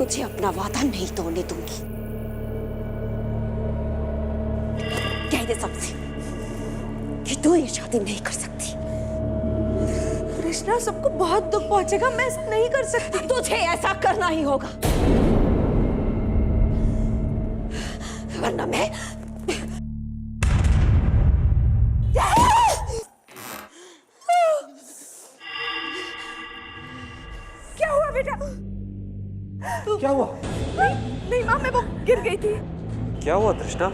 तुझे अपना वादा नहीं तोड़ने दूंगी। कह दे सबसे कि तू ये शादी नहीं कर सकती। कृष्णा, सबको बहुत दुख पहुंचेगा, मैं ऐसा नहीं कर सकती। तुझे ऐसा करना ही होगा, वरना मैं क्या हुआ बेटा? क्या हुआ? नहीं माँ, मैं वो गिर गई थी। क्या हुआ तृष्णा?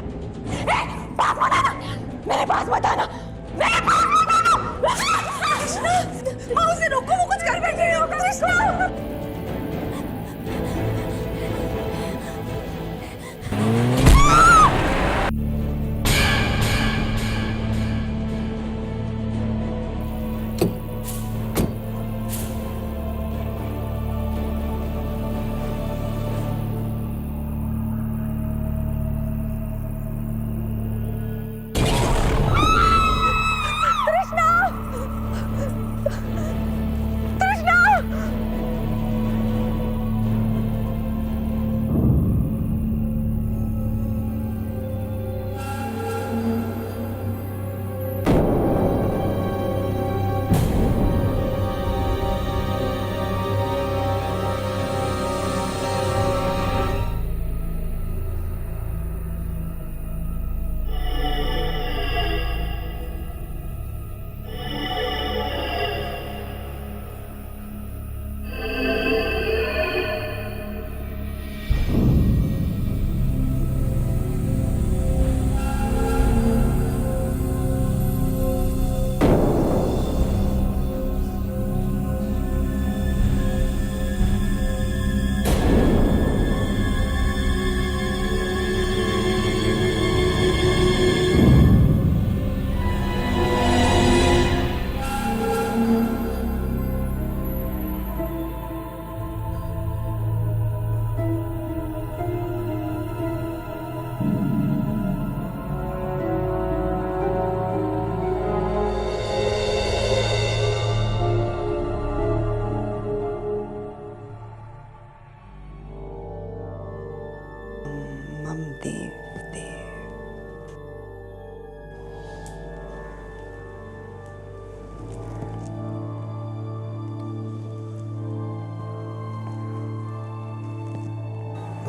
बात मत आना, मेरे पास मत आना, मेरे पास मत आना। कृष्णा, माँ उसे रोको, वो कुछ कर बैठे हो। कृष्णा, मम देव देव।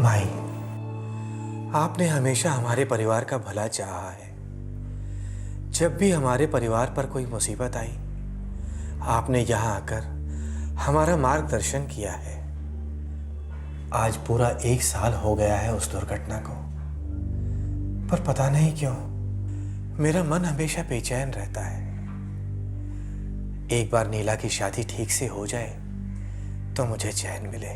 माई, आपने हमेशा हमारे परिवार का भला चाहा है। जब भी हमारे परिवार पर कोई मुसीबत आई, आपने यहाँ आकर हमारा मार्गदर्शन किया है। आज पूरा 1 साल हो गया है उस दुर्घटना को, पर पता नहीं क्यों मेरा मन हमेशा बेचैन रहता है। एक बार नीला की शादी ठीक से हो जाए तो मुझे चैन मिले।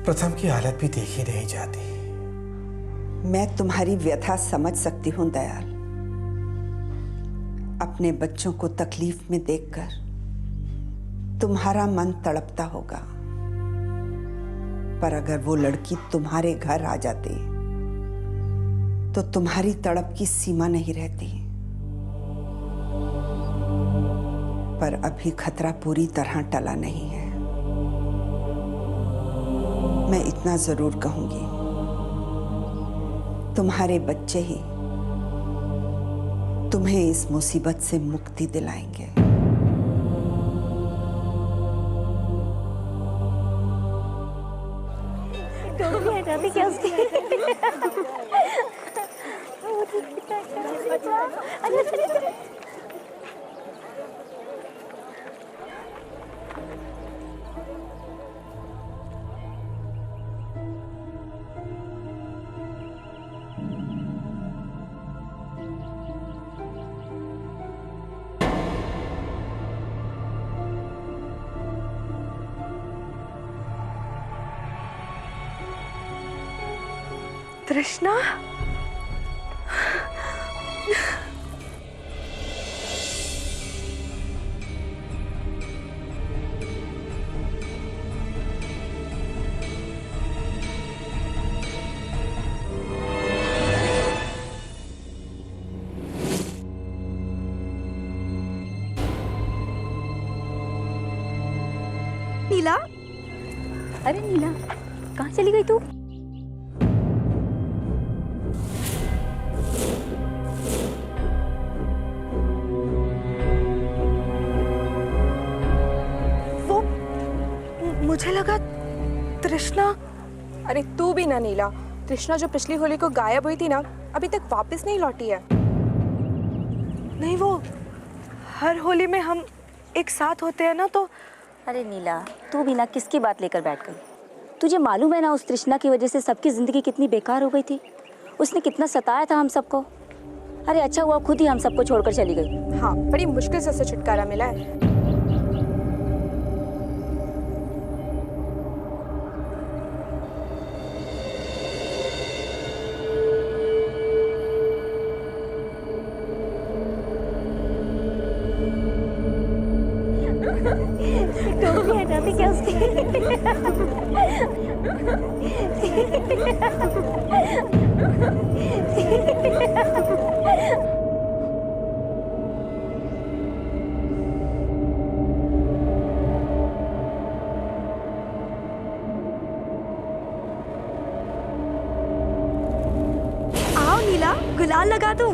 प्रथम की हालत भी देखी नहीं जाती। मैं तुम्हारी व्यथा समझ सकती हूं दयाल। अपने बच्चों को तकलीफ में देखकर तुम्हारा मन तड़पता होगा, पर अगर वो लड़की तुम्हारे घर आ जाती तो तुम्हारी तड़प की सीमा नहीं रहती। पर अभी खतरा पूरी तरह टला नहीं है। मैं इतना जरूर कहूंगी, तुम्हारे बच्चे ही तुम्हें इस मुसीबत से मुक्ति दिलाएंगे। क्या उसकी तृष्णा, नीला, अरे नीला, कहाँ चली गई तू? वो मुझे लगा तृष्णा। अरे तू भी ना नीला, तृष्णा जो पिछली होली को गायब हुई थी ना, अभी तक वापस नहीं लौटी है। नहीं, वो हर होली में हम एक साथ होते हैं ना, तो अरे नीला, तू भी ना किसकी बात लेकर बैठ गई? तुझे मालूम है ना उस तृष्णा की वजह से सबकी जिंदगी कितनी बेकार हो गई थी। उसने कितना सताया था हम सबको। अरे अच्छा हुआ खुद ही हम सबको छोड़कर चली गई। हाँ, बड़ी मुश्किल से उसे छुटकारा मिला है। टोपी हटा दी क्या उसकी? आओ नीला, गुलाल लगा दूं।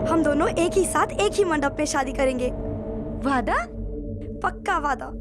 हम दोनों एक ही साथ एक ही मंडप पे शादी करेंगे। वादा? पक्का वादा।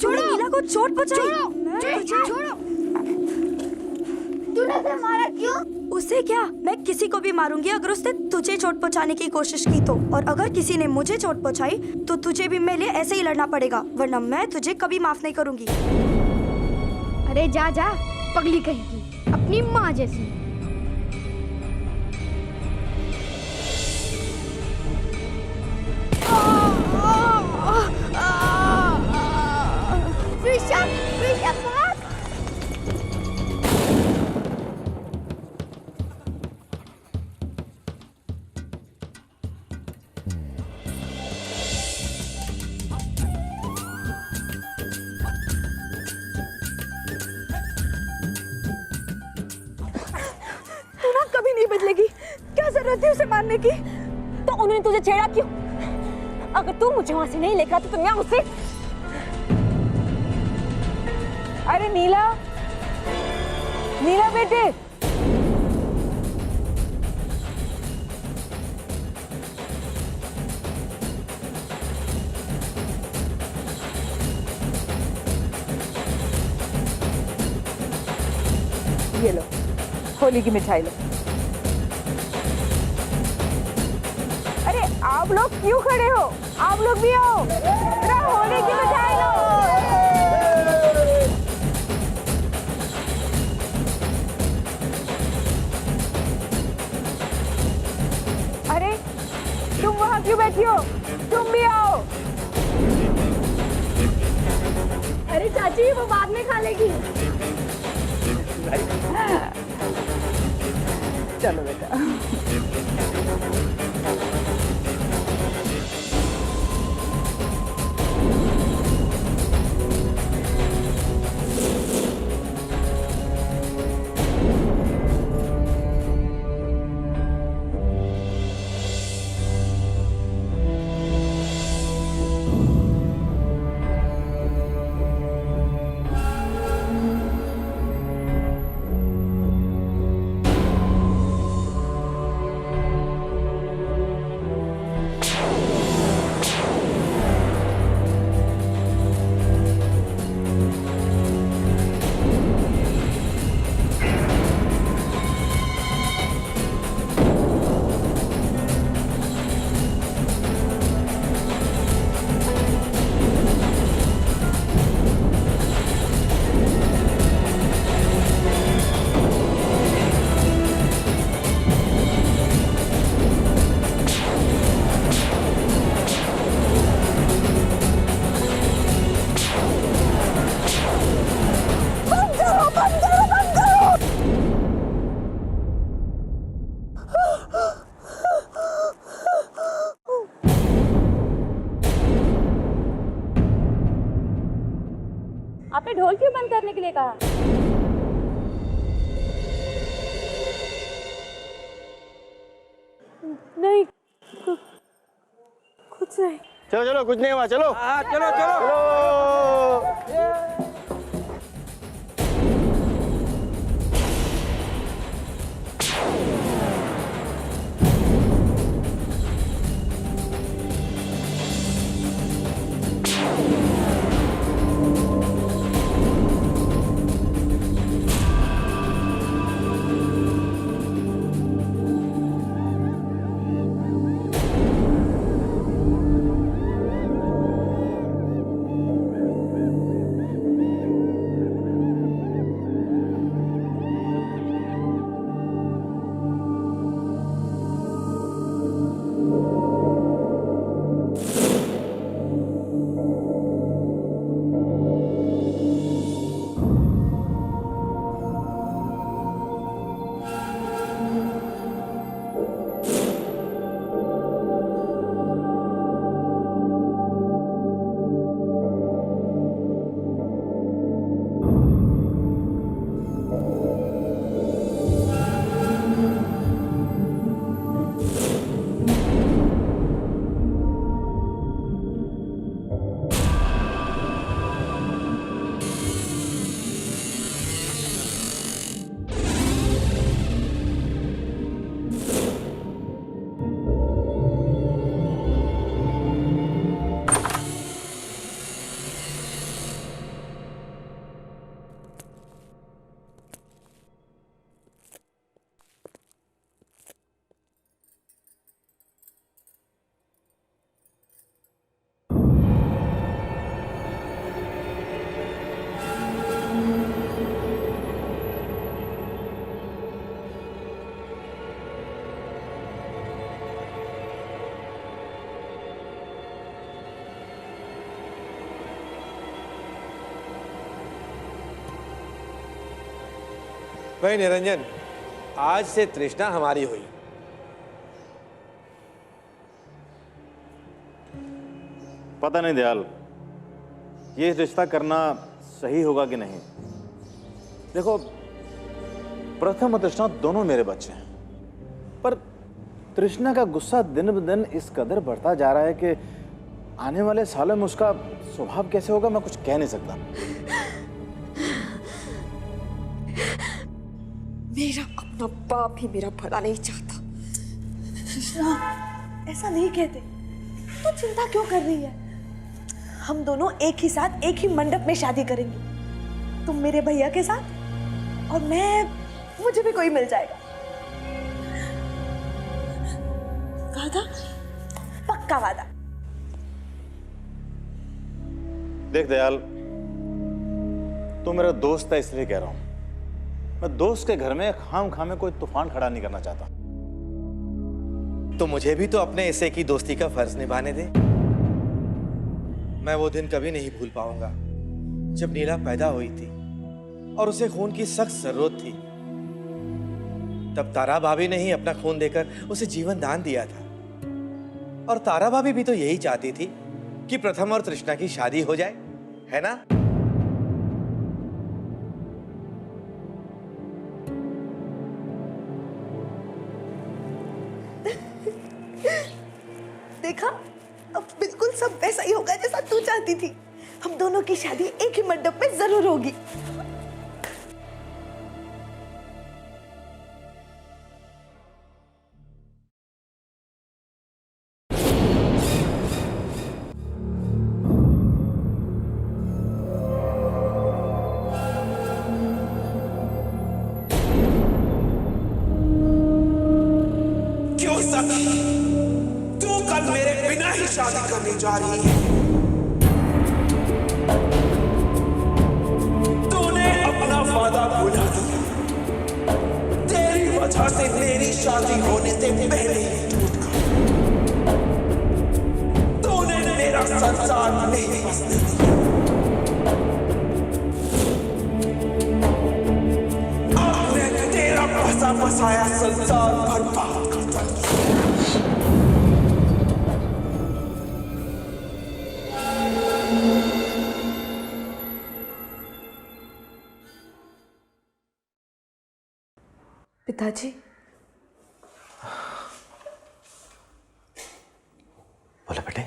छोड़ो, नीला को चोट पहुंचाई। छोड़ो। तूने उसे मारा क्यों? उसे क्या, मैं किसी को भी मारूंगी अगर उसने तुझे चोट पहुंचाने की कोशिश की तो। और अगर किसी ने मुझे चोट पहुंचाई तो तुझे भी मेरे लिए ऐसे ही लड़ना पड़ेगा, वरना मैं तुझे कभी माफ नहीं करूंगी। अरे जा जा, पगली कहेगी, अपनी माँ जैसी। कभी नहीं बदलेगी। क्या जरूरत थी उसे मारने की? तो उन्होंने तुझे छेड़ा क्यों? अगर तू मुझे वहां से नहीं लेकर आती तो मैं उसे। अरे नीला, नीला बेटे, ये लो होली की मिठाई लो। अरे आप लोग क्यों खड़े हो? आप लोग भी आओ, जरा होली की मिठाई लो। अरे तुम वहां क्यों बैठी हो? तुम भी आओ। अरे चाची वो बाद में खा लेगी। चलो बेटा। आपने ढोल क्यों बंद करने के लिए कहा? नहीं कुछ नहीं। चलो चलो, कुछ नहीं हुआ, चलो। हाँ चलो चलो। भाई निरंजन, आज से तृष्णा हमारी हुई। पता नहीं दयाल, ये रिश्ता करना सही होगा कि नहीं। देखो, प्रथम और तृष्णा दोनों मेरे बच्चे हैं। तृष्णा का गुस्सा दिन ब दिन इस कदर बढ़ता जा रहा है कि आने वाले सालों में उसका स्वभाव कैसे होगा मैं कुछ कह नहीं सकता। मेरा अपना बाप ही मेरा भला नहीं चाहता। कृष्णा, ऐसा नहीं कहते। तू चिंता क्यों कर रही है? हम दोनों एक ही साथ एक ही मंडप में शादी करेंगे। तुम मेरे भैया के साथ और मुझे भी कोई मिल जाएगा। वादा? पक्का वादा। देख दयाल, तू मेरा दोस्त है इसलिए कह रहा हूं। मैं दोस्त के घर में खाम में कोई तूफान खड़ा नहीं करना चाहता। तो मुझे भी तो अपने हिस्से की दोस्ती का फर्ज निभाने दे। मैं वो दिन कभी नहीं भूल पाऊंगा जब नीला पैदा हुई थी और उसे खून की सख्त जरूरत थी। तब तारा भाभी ने ही अपना खून देकर उसे जीवन दान दिया था। और तारा भाभी भी तो यही चाहती थी कि प्रथम और तृष्णा की शादी हो जाए, है ना? देखा, अब बिल्कुल सब वैसा ही होगा जैसा तू चाहती थी। हम दोनों की शादी एक ही मंडप में जरूर होगी। क्यों सकी? तू कल मेरे बिना ही शादी करने जा रही है। तूने अपना वादा भुला दिया। तेरी वजह से मेरी शादी होने से पहले ही टूट गई। तूने मेरा संसार नहीं बसने दिया। अब मैं तेरा बसा बसाया संसार बर्बाद कर दूंगी। पिताजी, बोलो बेटे।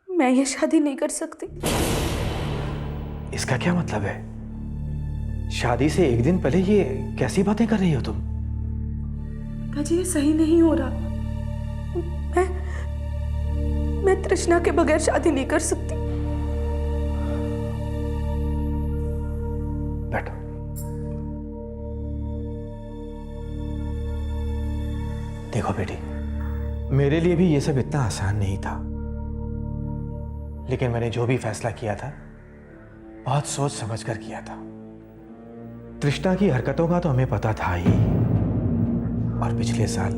मैं ये शादी नहीं कर सकती। इसका क्या मतलब है? शादी से एक दिन पहले ये कैसी बातें कर रही हो तुम? पिताजी, ये सही नहीं हो रहा। मैं तृष्णा के बगैर शादी नहीं कर सकती। बैठो। देखो बेटी, मेरे लिए भी ये सब इतना आसान नहीं था, लेकिन मैंने जो भी फैसला किया था बहुत सोच समझ कर किया था। तृष्णा की हरकतों का तो हमें पता था ही, और पिछले साल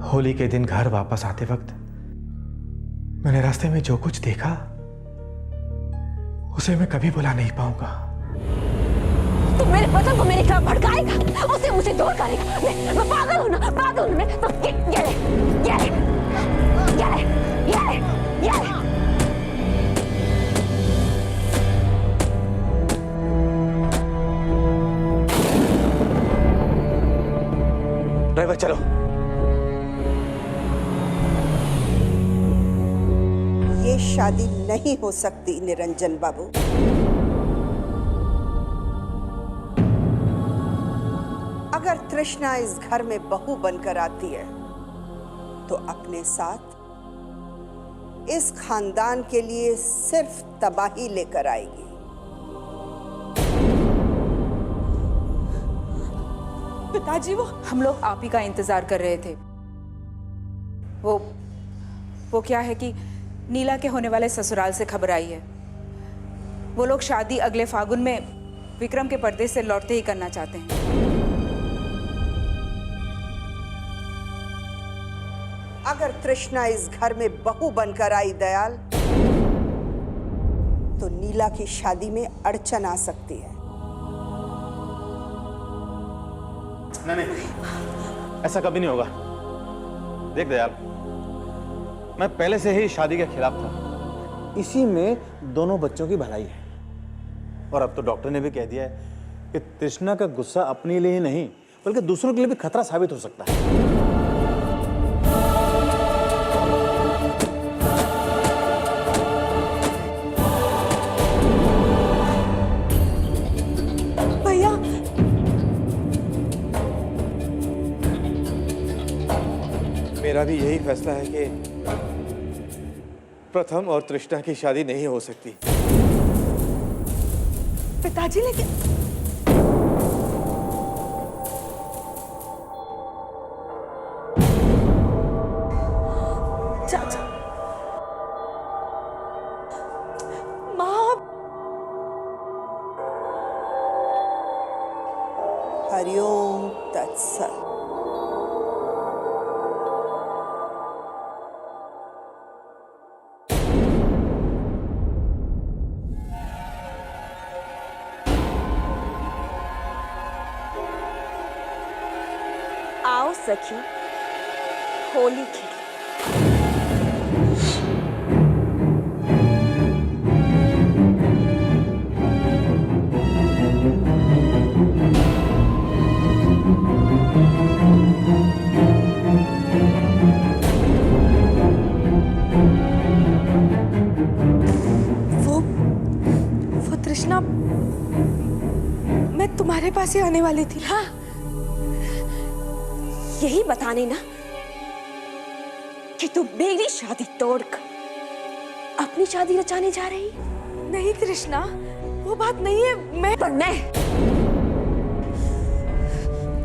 होली के दिन घर वापस आते वक्त मैंने रास्ते में जो कुछ देखा उसे मैं कभी भुला नहीं पाऊंगा। तू मेरे वतन को मेरे खिलाफ भड़काएगा, उसे मुझे दूर करेगा। मैं पागल हूं ना, पागल हूं मैं। तो ये ले। ड्राइवर चलो। ये शादी नहीं हो सकती निरंजन बाबू। अगर तृष्णा इस घर में बहू बनकर आती है तो अपने साथ इस खानदान के लिए सिर्फ तबाही लेकर आएगी। पिताजी, हम लोग आप ही का इंतजार कर रहे थे। वो क्या है कि नीला के होने वाले ससुराल से खबर आई है। वो लोग शादी अगले फागुन में विक्रम के परदेश से लौटते ही करना चाहते हैं। अगर तृष्णा इस घर में बहू बनकर आई दयाल, तो नीला की शादी में अड़चन आ सकती है। नहीं, ऐसा कभी नहीं होगा। देख दयाल, मैं पहले से ही शादी के खिलाफ था। इसी में दोनों बच्चों की भलाई है। और अब तो डॉक्टर ने भी कह दिया है कि तृष्णा का गुस्सा अपने लिए ही नहीं बल्कि दूसरों के लिए भी खतरा साबित हो सकता है। भैया, मेरा भी यही फैसला है कि प्रथम और तृष्णा की शादी नहीं हो सकती। पिताजी, लेकिन चाचा, माँ, हरिओम तत्सत। आओ सखी, होली खेल। वो तृष्णा, मैं तुम्हारे पास ही आने वाली थी। हाँ, यही बताने ना कि तू मेरी शादी तोड़कर अपनी शादी रचाने जा रही। नहीं तृष्णा, वो बात नहीं है। पर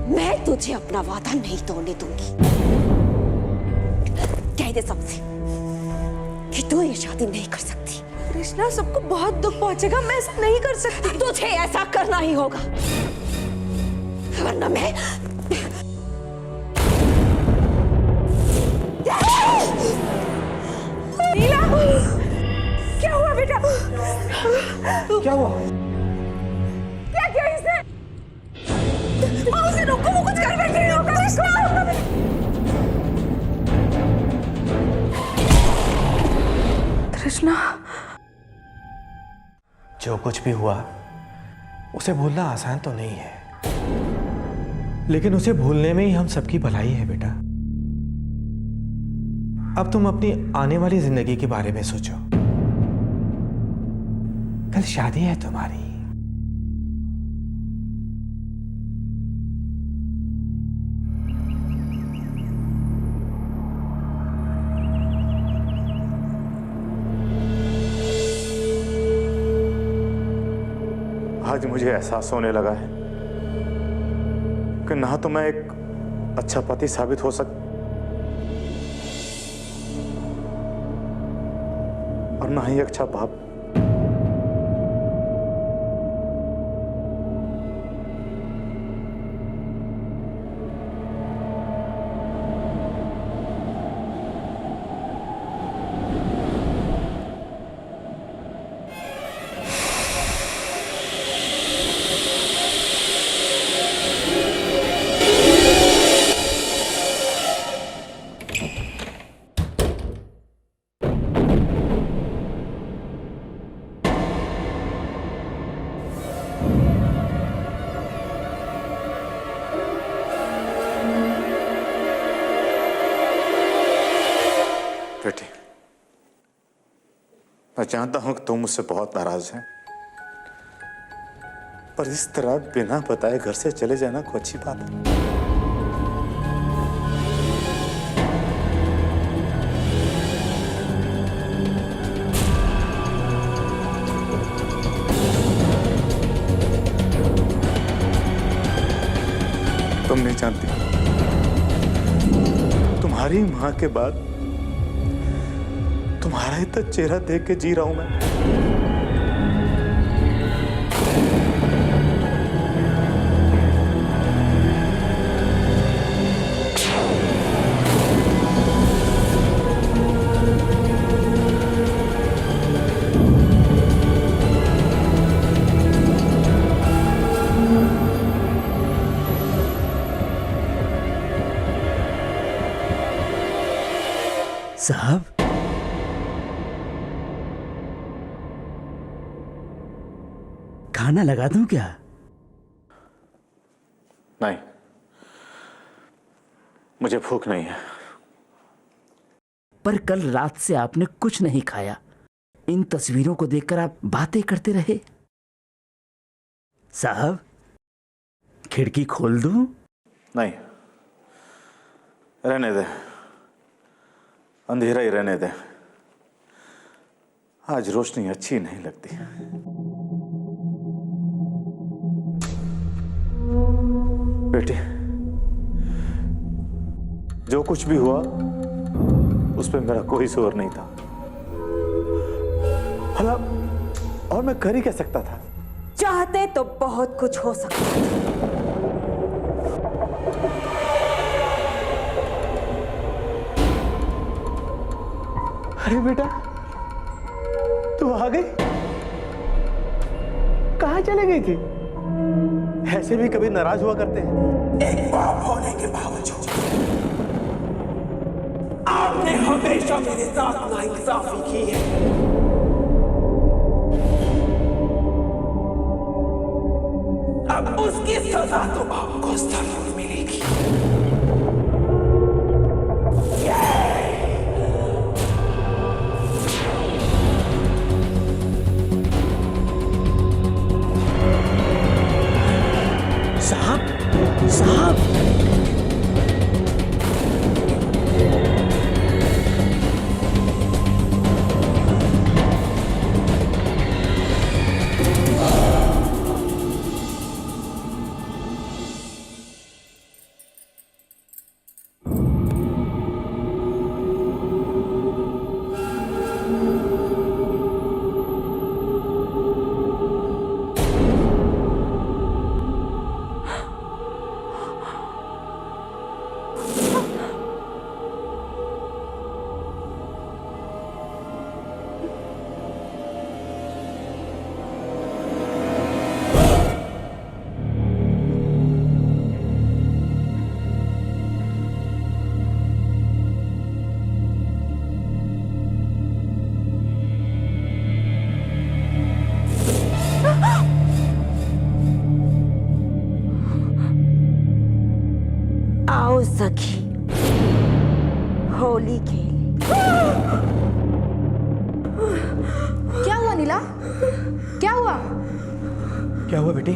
मैं तुझे अपना वादा नहीं तोड़ने दूंगी। कह दे सबसे कि तू ये शादी नहीं कर सकती। तृष्णा, सबको बहुत दुख पहुंचेगा, मैं ऐसा नहीं कर सकती। तुझे ऐसा करना ही होगा, वरना मैं नीला, क्या हुआ बेटा? क्या हुआ? क्या किया इसने? उसे रोको, वो कुछ कर बैठी है। तृष्णा, जो कुछ भी हुआ उसे भूलना आसान तो नहीं है, लेकिन उसे भूलने में ही हम सबकी भलाई है बेटा। अब तुम अपनी आने वाली जिंदगी के बारे में सोचो। कल शादी है तुम्हारी। आज मुझे एहसास होने लगा है कि ना तो मैं एक अच्छा पति साबित हो सकता और ना ही अच्छा बाप। बेटी, मैं जानता हूं कि तुम मुझसे बहुत नाराज हैं, पर इस तरह बिना बताए घर से चले जाना कोई अच्छी बात है। तुम नहीं जानती, तुम्हारी मां के बाद तुम्हारा ही तो चेहरा देख के जी रहा हूं मैं। साहब, खाना लगा दूं क्या? नहीं, मुझे भूख नहीं है। पर कल रात से आपने कुछ नहीं खाया। इन तस्वीरों को देखकर आप बातें करते रहे। साहब, खिड़की खोल दूं? नहीं, रहने दे, अंधेरा ही रहने दे। आज रोशनी अच्छी नहीं लगती। बेटे, जो कुछ भी हुआ उस पर मेरा कोई जोर नहीं था। भला और मैं कर ही क्या सकता था? चाहते तो बहुत कुछ हो सकता था। अरे बेटा, तू आ गई? कहाँ चले गई थी? ऐसे भी कभी नाराज हुआ करते हैं। एक बाप होने के बावजूद आपने हमेशा मेरे साथ नाइंसाफी की है। अब उसकी सजा तो आपको जरूर मिलेगी। साहब, साहब, आओ सखी, होली खेल। क्या हुआ नीला? क्या हुआ? क्या हुआ बेटी?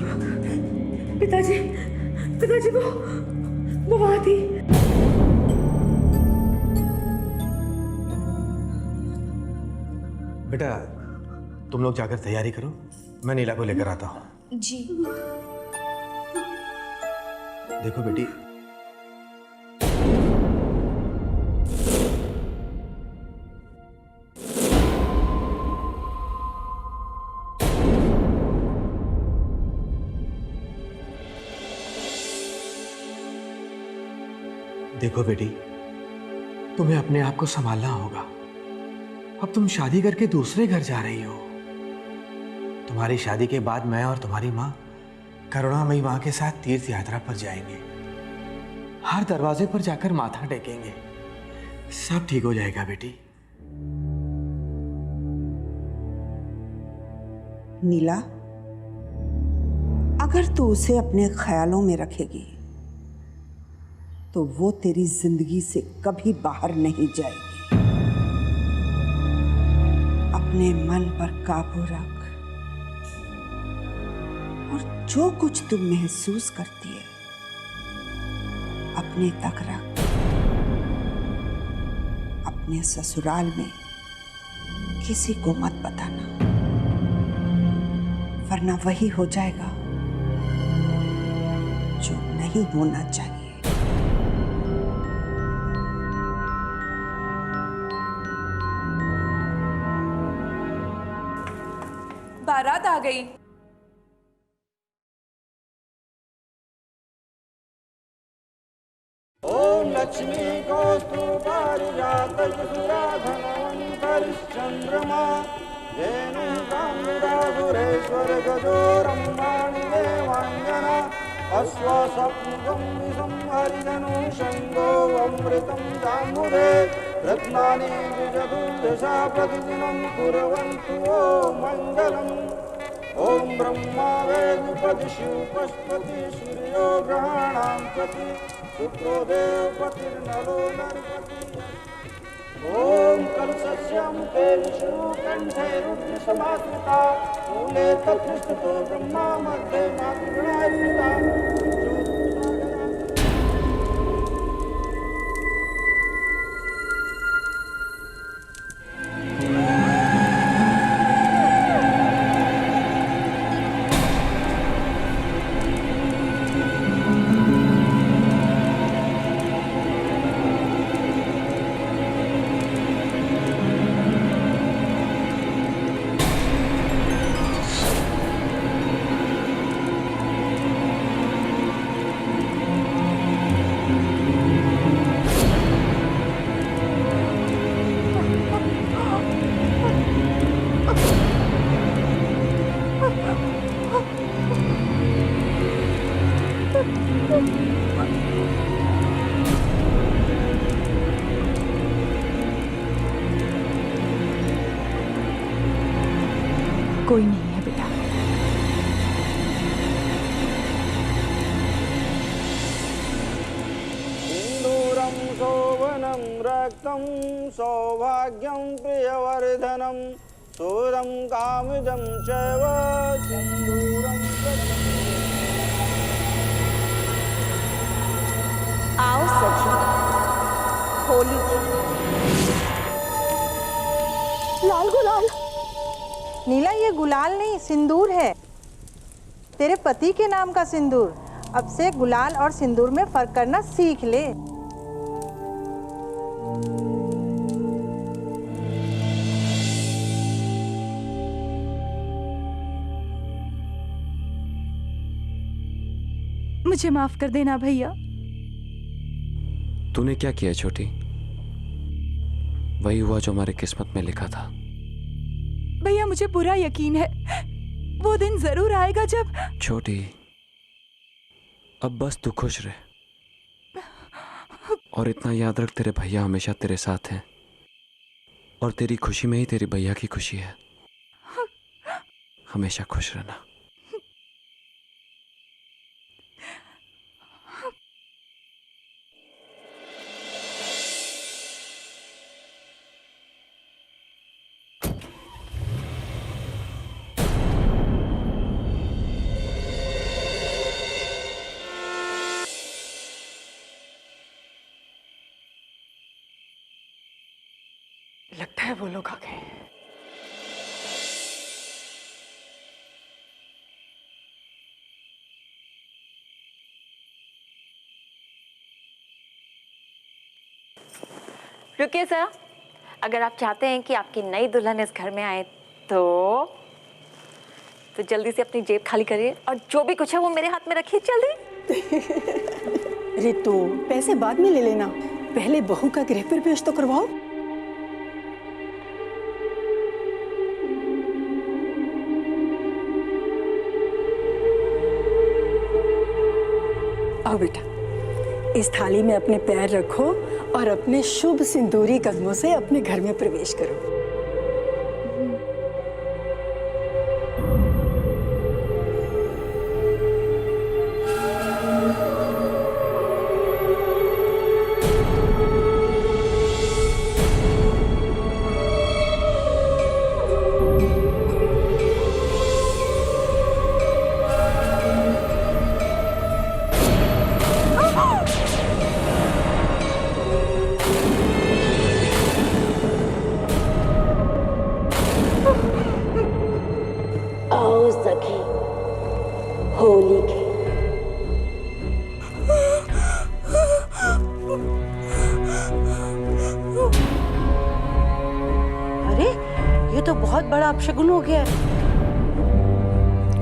पिताजी, पिताजी, वो वहां थी। बेटा, तुम लोग जाकर तैयारी करो, मैं नीला को लेकर आता हूँ। जी। देखो बेटी, देखो बेटी, तुम्हें अपने आप को संभालना होगा। अब तुम शादी करके दूसरे घर जा रही हो। तुम्हारी शादी के बाद मैं और तुम्हारी माँ करुणामयी माँ के साथ तीर्थ यात्रा पर जाएंगे। हर दरवाजे पर जाकर माथा टेकेंगे। सब ठीक हो जाएगा बेटी। नीला, अगर तू उसे अपने ख्यालों में रखेगी तो वो तेरी जिंदगी से कभी बाहर नहीं जाएगी। अपने मन पर काबू रख और जो कुछ तुम महसूस करती है अपने तक रख। अपने ससुराल में किसी को मत बताना, वरना वही हो जाएगा जो नहीं होना चाहिए। बारात आ गई। ओम लक्ष्मी कौस्तुभारिजातसुराधनवन्तरिश्चन्द्रमा धेनुकान्दासुरेश्वर गजोरम्बाणि देवाञ्जना अश्वसप्तम् विसंहरिधनु शङ्गो अमृतं जाम्बुदे रत्नानि द्विचतुर्दशा प्रतिदिनं कुर्वन्तु ओ मङ्गलम्। ओम ब्रह्मा वेदपति शिव पशुपति सूर्यो ग्रहाणां पति शुक्रो देवपति नरो नरपति ओम कलशस्य मुखे विष्णु कंठे रुद्र समाश्रिता मूले तत्स्थितो ब्रह्मा मध्ये मातृगणा स्थिता कोई नहीं है बेटा। सिंदूरं शोभनं रक्तं सौभाग्यं प्रियवर्धनं शोधं कामिदं चैव सिंदूरं आओ सखी, होली की लाल गुलाल। नीला, ये गुलाल नहीं सिंदूर है, तेरे पति के नाम का सिंदूर। अब से गुलाल और सिंदूर में फर्क करना सीख ले। मुझे माफ कर देना भैया। तूने क्या किया छोटी? वही हुआ जो हमारे किस्मत में लिखा था। भैया मुझे पूरा यकीन है वो दिन जरूर आएगा जब। छोटी, अब बस तू खुश रह और इतना याद रख, तेरे भैया हमेशा तेरे साथ हैं और तेरी खुशी में ही तेरी भैया की खुशी है। हमेशा खुश रहना। लगता है वो लोग आ गए। रुकिए सर, अगर आप चाहते हैं कि आपकी नई दुल्हन इस घर में आए तो जल्दी से अपनी जेब खाली करिए और जो भी कुछ है वो मेरे हाथ में रखिए जल्दी। रितु, पैसे बाद में ले लेना, पहले बहू का गृह प्रवेश तो करवाओ। आओ बेटा, इस थाली में अपने पैर रखो और अपने शुभ सिंदूरी कदमों से अपने घर में प्रवेश करो। आओ सखी, होली के। अरे, ये तो बहुत बड़ा अपशगुन हो गया।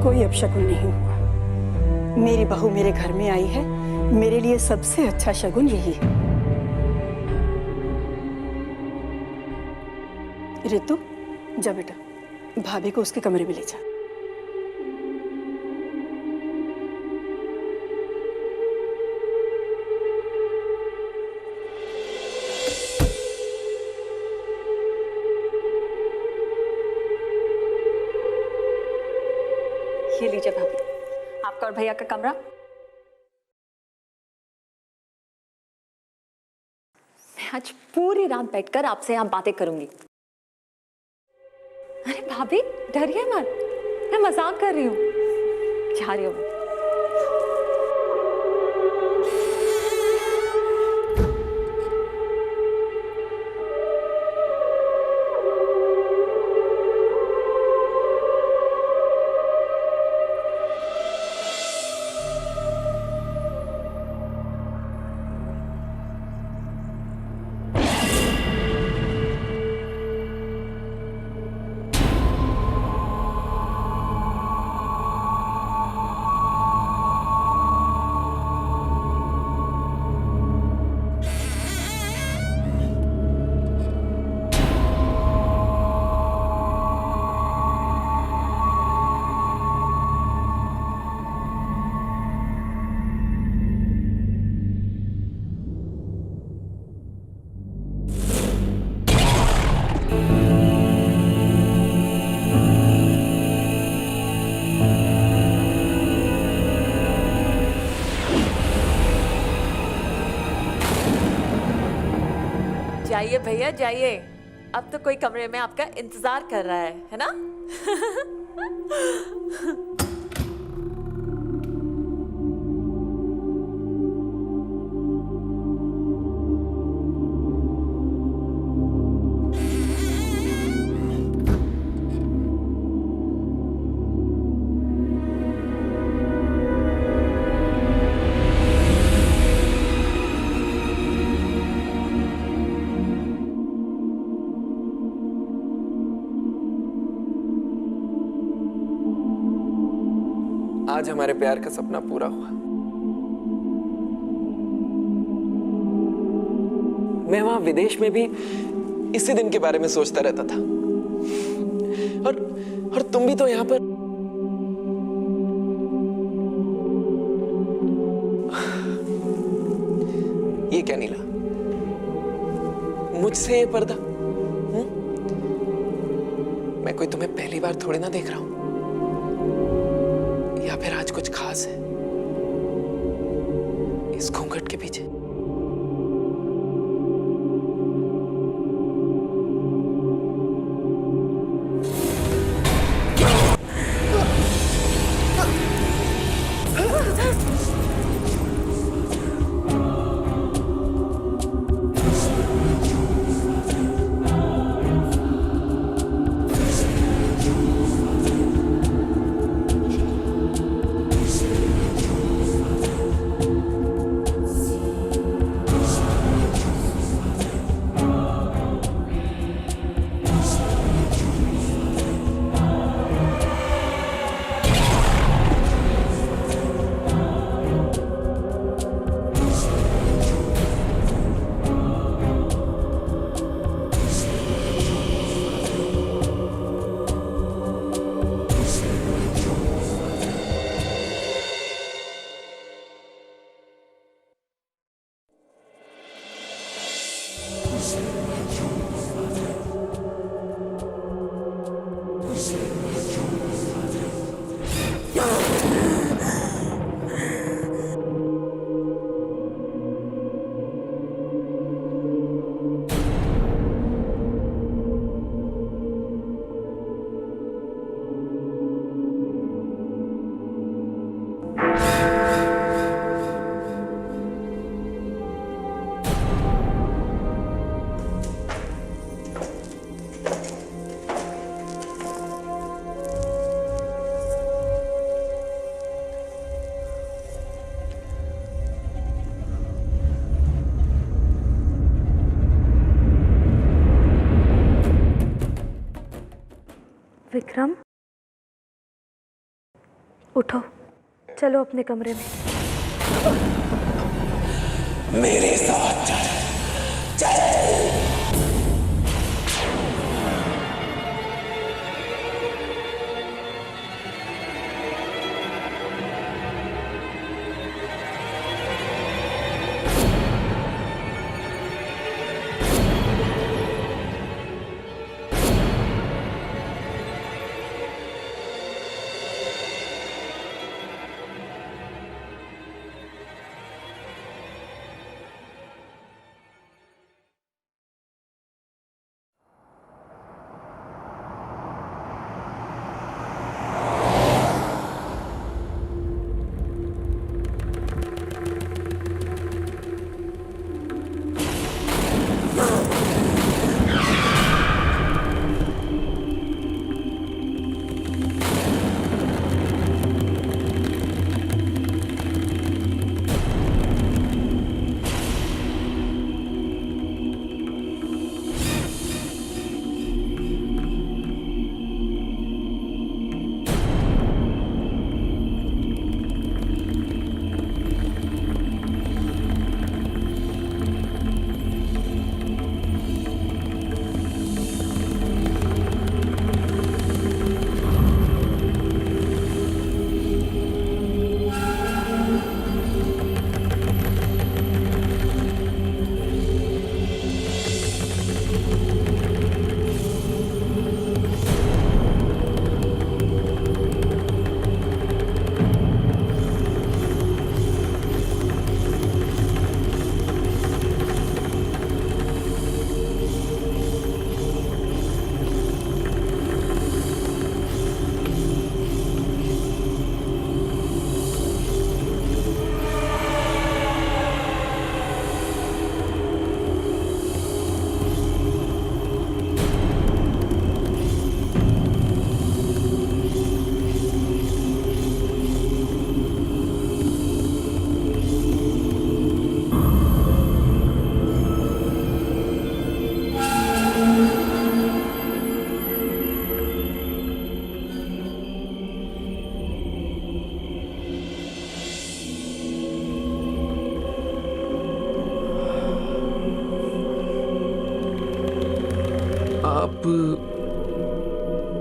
कोई अपशगुन नहीं हुआ। मेरी बहू मेरे घर में आई है, मेरे लिए सबसे अच्छा शगुन यही है। रितु, जा बेटा, भाभी को उसके कमरे में ले जा। लीजिए भाभी, आपका और भैया का कमरा। मैं आज पूरी रात बैठकर आपसे यहाँ बातें करूंगी। अरे भाभी डरिए मत, मैं मजाक कर रही हूँ। जा रही हूँ मैं। जाइए भैया जाइए, अब तो कोई कमरे में आपका इंतजार कर रहा है ना? आज हमारे प्यार का सपना पूरा हुआ। मैं वहां विदेश में भी इसी दिन के बारे में सोचता रहता था, और तुम भी तो यहाँ पर। ये क्या नीला, मुझसे ये पर्दा? मैं कोई तुम्हें पहली बार थोड़ी ना देख रहा हूं, या फिर आज कुछ खास है इस घूंघट के पीछे? विक्रम, उठो, चलो अपने कमरे में। मेरे साथ चल।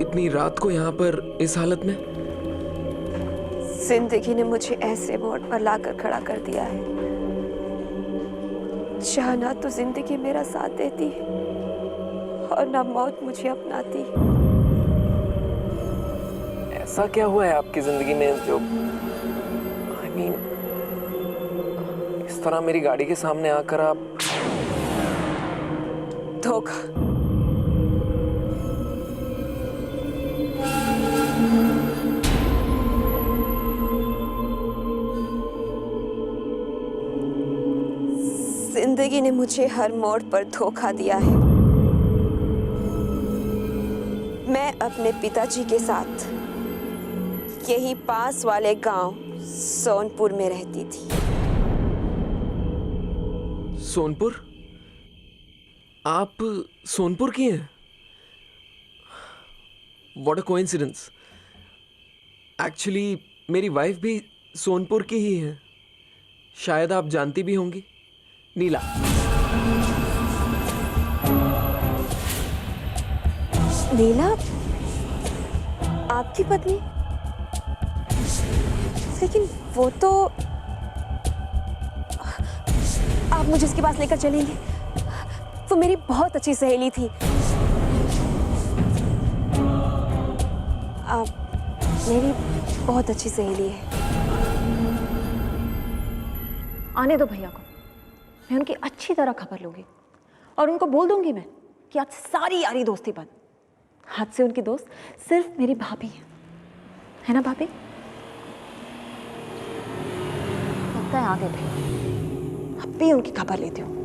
इतनी रात को यहाँ पर इस हालत में? जिंदगी ने मुझे ऐसे मोड़ पर लाकर खड़ा कर दिया है जहाँ ना तो जिंदगी मेरा साथ देती और ना मौत मुझे अपनाती। ऐसा क्या हुआ है आपकी जिंदगी में जो I mean, इस तरह मेरी गाड़ी के सामने आकर आप? धोखा। जिंदगी ने मुझे हर मोड़ पर धोखा दिया है। मैं अपने पिताजी के साथ यही पास वाले गांव सोनपुर में रहती थी। सोनपुर? आप सोनपुर की हैं? What a coincidence. एक्चुअली मेरी वाइफ भी सोनपुर की ही है। शायद आप जानती भी होंगी, नीला। नीला आपकी पत्नी? लेकिन वो तो आप मुझे उसके पास लेकर चलेंगे? वो मेरी बहुत अच्छी सहेली थी। आप मेरी बहुत अच्छी सहेली है। आने दो भैया को, मैं उनकी अच्छी तरह खबर लूंगी और उनको बोल दूंगी मैं कि आज सारी यारी दोस्ती बंद। आज से उनकी दोस्त सिर्फ मेरी भाभी है ना भाभी? लगता है आ गए भैया। अब भी उनकी खबर लेती हूँ।